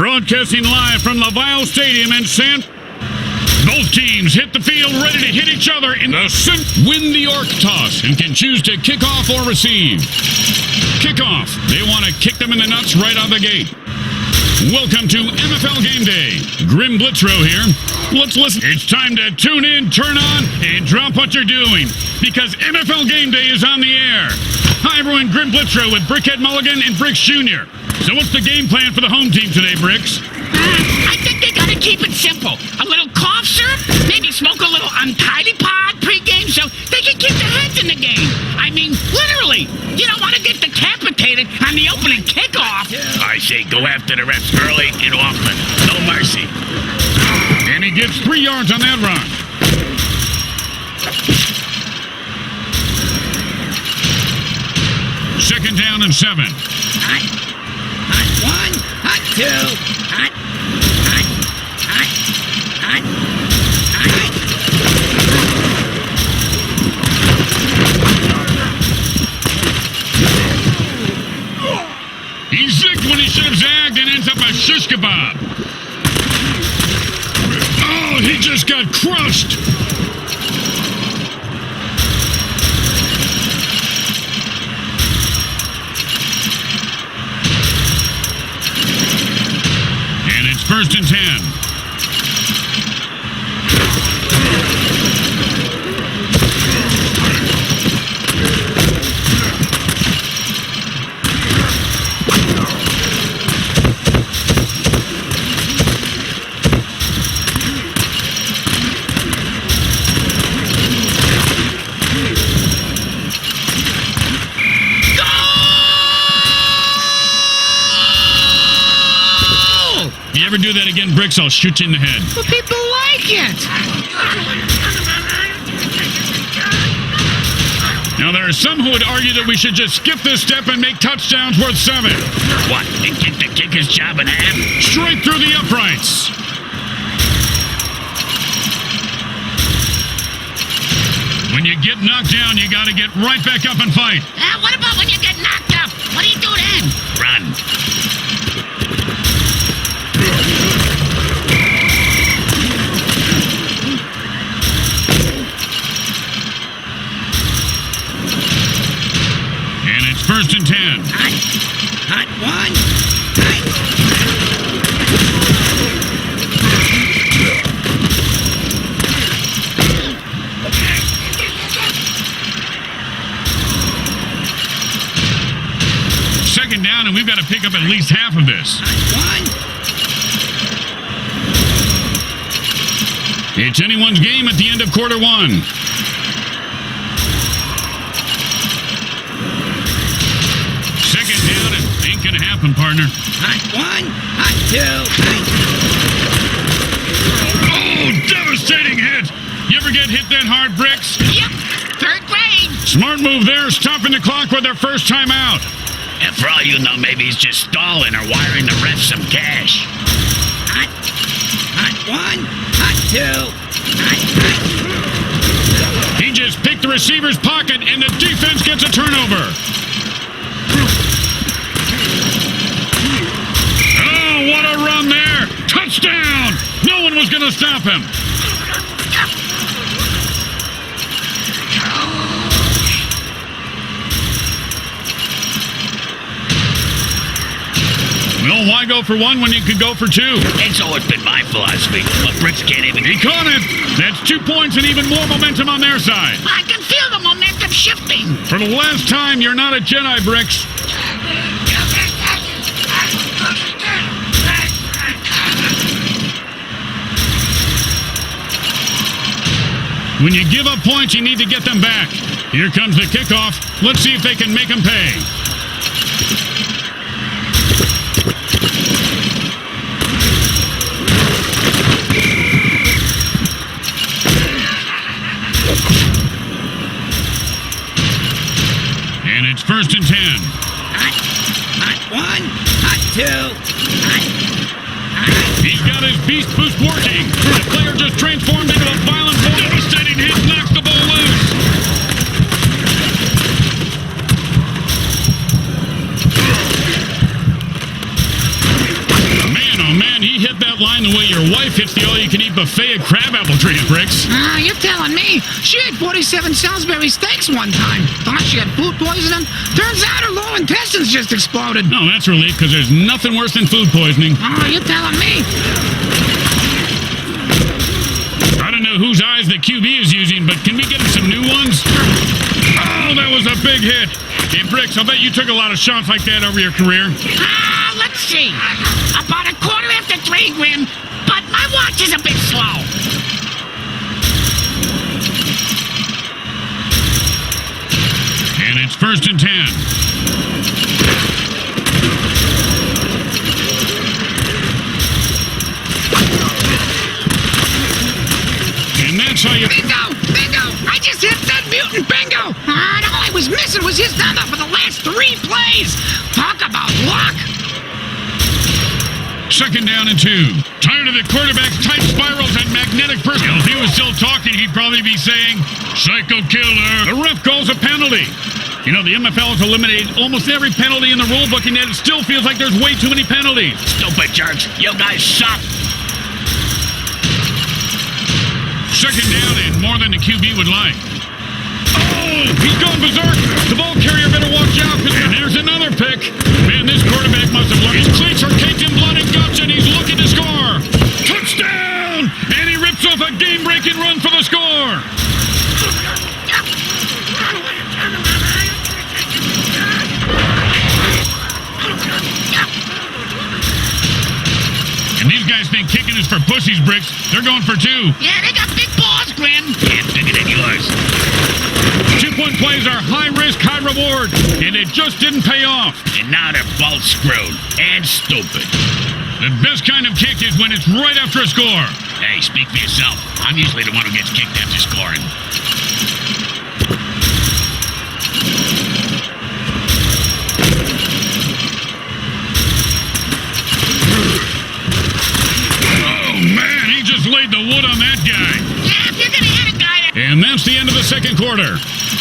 Broadcasting live from Laval Stadium in San... Both teams hit the field ready to hit each other in the win the orc toss and can choose to kick off or receive. Kickoff. They want to kick them in the nuts right out of the gate. Welcome to MFL Game Day. Grim Blitzrow here. Let's listen. It's time to tune in, turn on, and drop what you're doing because MFL Game Day is on the air. Hi everyone, Grim Blitzrow with Brickhead Mulligan and Bricks Jr. So what's the game plan for the home team today, Bricks? I think they gotta keep it simple. A little cough syrup, maybe smoke a little untidy pod pre-game so they can keep their heads in the game. I mean, literally. You don't want to get decapitated on the opening kickoff. I say go after the refs early and often. No mercy. And he gets 3 yards on that run. Second down and 7. Hot 1, hot 2, hot. He's sick when he should have zagged and ends up a shish kebab. Oh, he just got crushed. And it's 1st and 10. You ever do that again, Bricks, I'll shoot you in the head. But people like it. Now, there are some who would argue that we should just skip this step and make touchdowns worth 7. What? And get the kicker's job in half? Straight through the uprights. When you get knocked down, you got to get right back up and fight. What about when you get knocked up? What do you do then? Run. And it's 1st and 10. Hot 1, Second down, and we've got to pick up at least half of this. hot 1. It's anyone's game at the end of quarter 1. Second down, and ain't gonna happen, partner. Hot 1, hot 2, Oh, devastating hit! You ever get hit that hard, Bricks? Yep, 3rd grade. Smart move there, stopping the clock with their first time out. And for all you know, maybe he's just stalling or wiring the refs some cash. Hot 1, hot 2, hot. He just picked the receiver's pocket, and the defense gets a turnover. Oh, what a run there! Touchdown! No one was going to stop him. Well, why go for 1 when you could go for 2? It's always been my philosophy, but Bricks can't even... He caught it! That's 2 points and even more momentum on their side. I can feel the momentum shifting. For the last time, you're not a Jedi, Bricks. When you give up points, you need to get them back. Here comes the kickoff. Let's see if they can make them pay. And it's 1st and 10. Hot 1, hot 2, hot. He's got his beast boost working. The player just transformed into a violent, devastating hit, knocks the ball loose. Man, oh line the way your wife hits the all-you-can-eat buffet at Crabapple Tree and Bricks. You're telling me. She ate 47 Salisbury steaks one time. Thought she had food poisoning. Turns out her lower intestines just exploded. No, that's relief, because there's nothing worse than food poisoning. You're telling me. I don't know whose eyes the QB is using, but can we get him some new ones? Oh, that was a big hit. Hey, Bricks, I'll bet you took a lot of shots like that over your career. Let's see. About 3:15, Grim, but my watch is a bit slow. And it's 1st and 10. And that's how you... Bingo! Bingo! I just hit that mutant bingo! And all I was missing was his number for the last 3 plays! Talk about luck! 2nd down and 2. Tired of the quarterback's tight spirals and magnetic person. If he was still talking, he'd probably be saying, "Psycho killer." The ref calls a penalty. You know, the MFL has eliminated almost every penalty in the rule book, and yet it still feels like there's way too many penalties. Stupid jerks. You guys suck. 2nd down and more than the QB would like. Oh, he's going berserk. The ball carrier better watch out. And there's another pick. Man, this quarterback must have looked. His cleats are caked in blood and guts, and he's looking to score. Touchdown! And he rips off a game-breaking run for the score. And these guys think kicking is for pussies, Bricks. They're going for 2. Yeah, they got big balls, Grim. Yeah, bigger than yours. 2-point plays are high risk, high reward, and it just didn't pay off. And now they're both screwed. And stupid. The best kind of kick is when it's right after a score. Hey, speak for yourself. I'm usually the one who gets kicked after scoring. Oh, man, he just laid the wood on that guy. Yeah, if you're gonna hit a guy that... And that's the end of the 2nd quarter.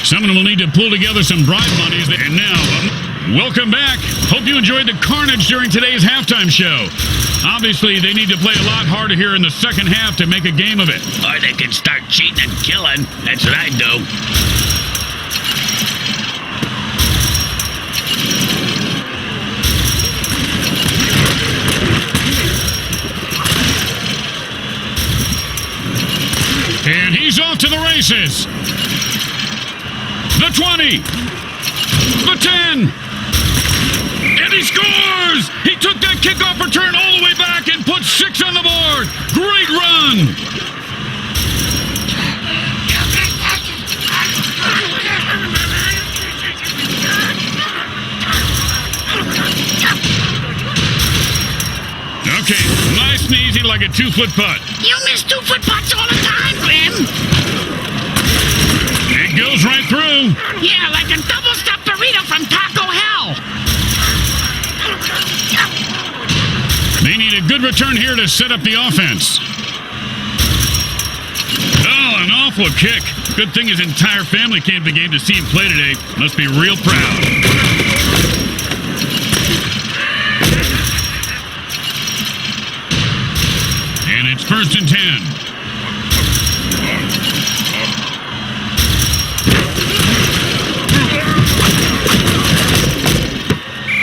Someone will need to pull together some bribe monies. And now, welcome back. Hope you enjoyed the carnage during today's halftime show. Obviously, they need to play a lot harder here in the second half to make a game of it. Or they can start cheating and killing. That's what I do. And he's off to the races. The 20. The 10. And he scores! He took that kickoff return all the way back and put 6 on the board. Great run. Okay, nice and easy like a 2-foot putt. You miss 2-foot putts all the time, Grim. It goes right through. Yeah, like a double-stuffed burrito from Taco Hell. They need a good return here to set up the offense. Oh, an awful kick. Good thing his entire family came to the game to see him play today. Must be real proud. And it's 1st and 10.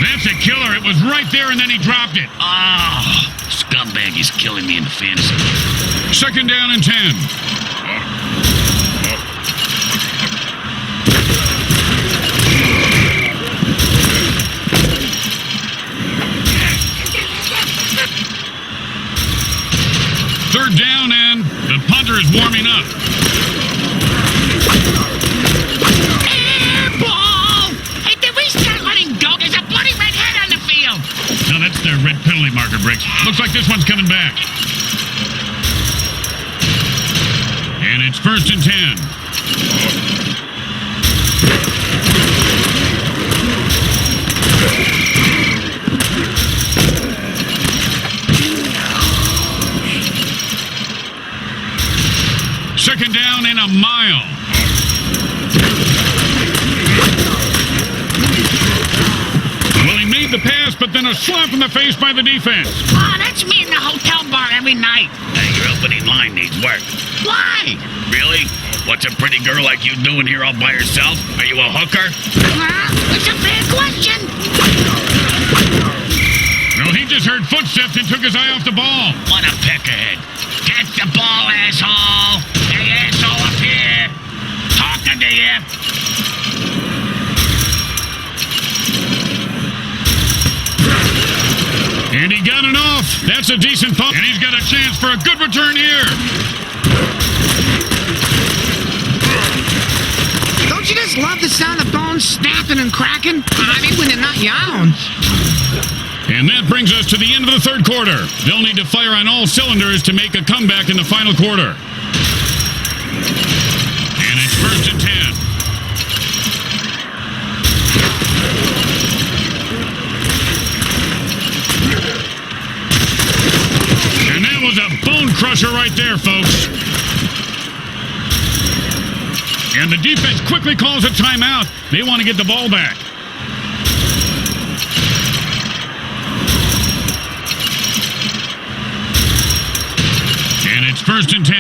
That's a killer. It was right there, and then he dropped it. Oh, scumbag is killing me in the fantasy. 2nd down and 10. Third down, and the punter is warming up. Air ball! Hey, did we start letting go? There's a bloody red head on the field. No, that's their red penalty marker, Bricks. Looks like this one's coming back. And it's 1st and 10. Second down and a mile. Well, he made the pass, but then a slap in the face by the defense. Oh, that's me in the hotel bar every night. Hey, your opening line needs work. Why? Really? What's a pretty girl like you doing here all by herself? Are you a hooker? It's a fair question. No, he just heard footsteps and took his eye off the ball. What a peckerhead. Get the ball, asshole. Hey, asshole up here. Talking to you. And he got it off. That's a decent pump. And he's got a chance for a good return here. Don't you just love the sound of bones snapping and cracking? I mean, when they're not young. And that brings us to the end of the third quarter. They'll need to fire on all cylinders to make a comeback in the final quarter. And it's 1st and 10. And that was a bone crusher right there, folks. And the defense quickly calls a timeout. They want to get the ball back. And it's 1st and 10.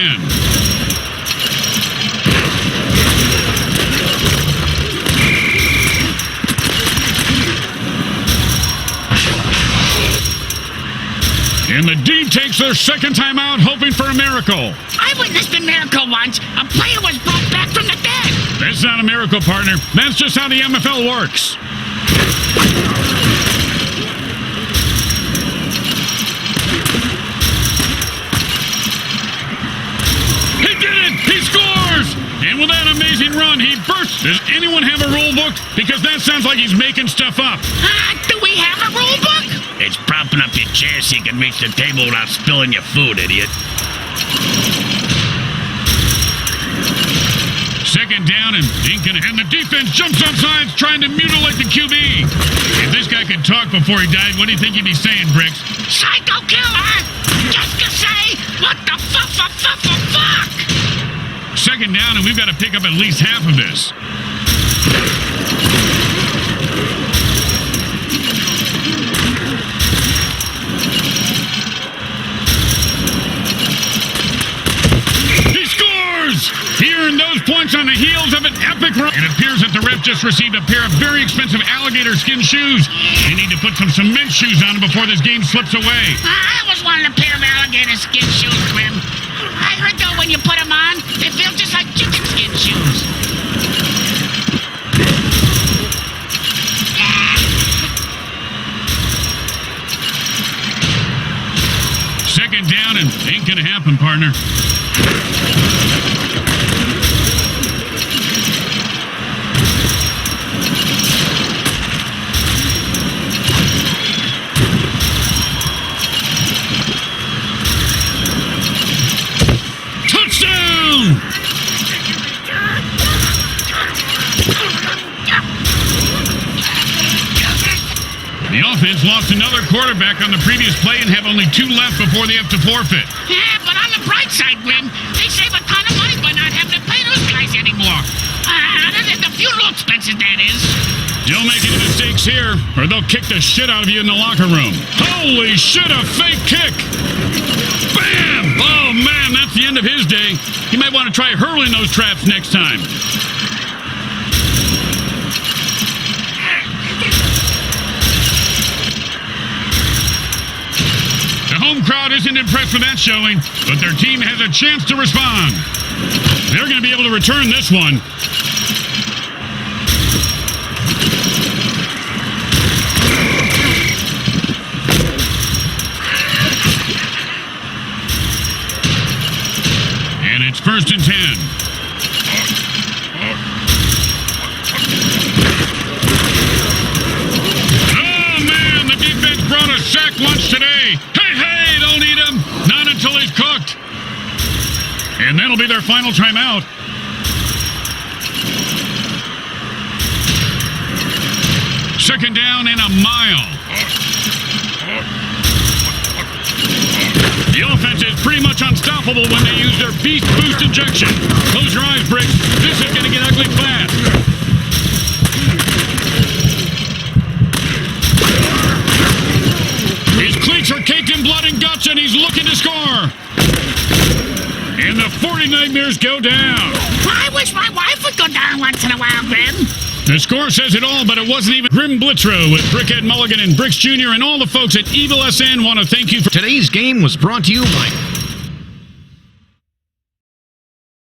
And the D takes their second timeout, hoping for a miracle. I witnessed a miracle once. A player was brought back from the dead. That's not a miracle, partner. That's just how the MFL works. He did it! He scores! And with that amazing run, he bursts. Does anyone have a rule book? Because that sounds like he's making stuff up. Do we have a rule book? It's propping up your chair so you can reach the table without spilling your food, idiot. Second down and the defense jumps on sides trying to mutilate the QB. If this guy could talk before he died, what do you think he'd be saying, Bricks? Psycho killer! Just to say, what the fuck? Second down and we've got to pick up at least half of this. He earned those points on the heels of an epic run. It appears that the ref just received a pair of very expensive alligator skin shoes. They need to put some cement shoes on him before this game slips away. I always wanted a pair of alligator skin shoes, Grim. I heard though when you put them on, they feel just like chicken skin shoes. Second down and ain't gonna happen, partner. The offense lost another quarterback on the previous play and have only 2 left before they have to forfeit. Yeah, but on the bright side, Grim, they save a ton of money by not having to pay those guys anymore. Other than the funeral expenses, that is. Don't make any mistakes here, or they'll kick the shit out of you in the locker room. Holy shit, a fake kick! Bam! Oh, man, that's the end of his day. You might want to try hurling those traps next time. The home crowd isn't impressed with that showing, but their team has a chance to respond. They're going to be able to return this one. And it's 1st and 10. Oh, man, the defense brought a sack lunch today. Hey, don't eat him. Not until he's cooked. And that'll be their final timeout. Second down and a mile. The offense is pretty much unstoppable when they use their Beast Boost injection. Close your eyes, Bricks. This is going to get ugly fast. His cleats are caked in blood and guts, and he's looking to score. And the 40 Nightmares go down. I wish my wife would go down once in a while, Grim. The score says it all, but it wasn't even. Grim Blitzrow with Brickhead Mulligan and Bricks Jr. and all the folks at Evil SN want to thank you for. Today's game was brought to you by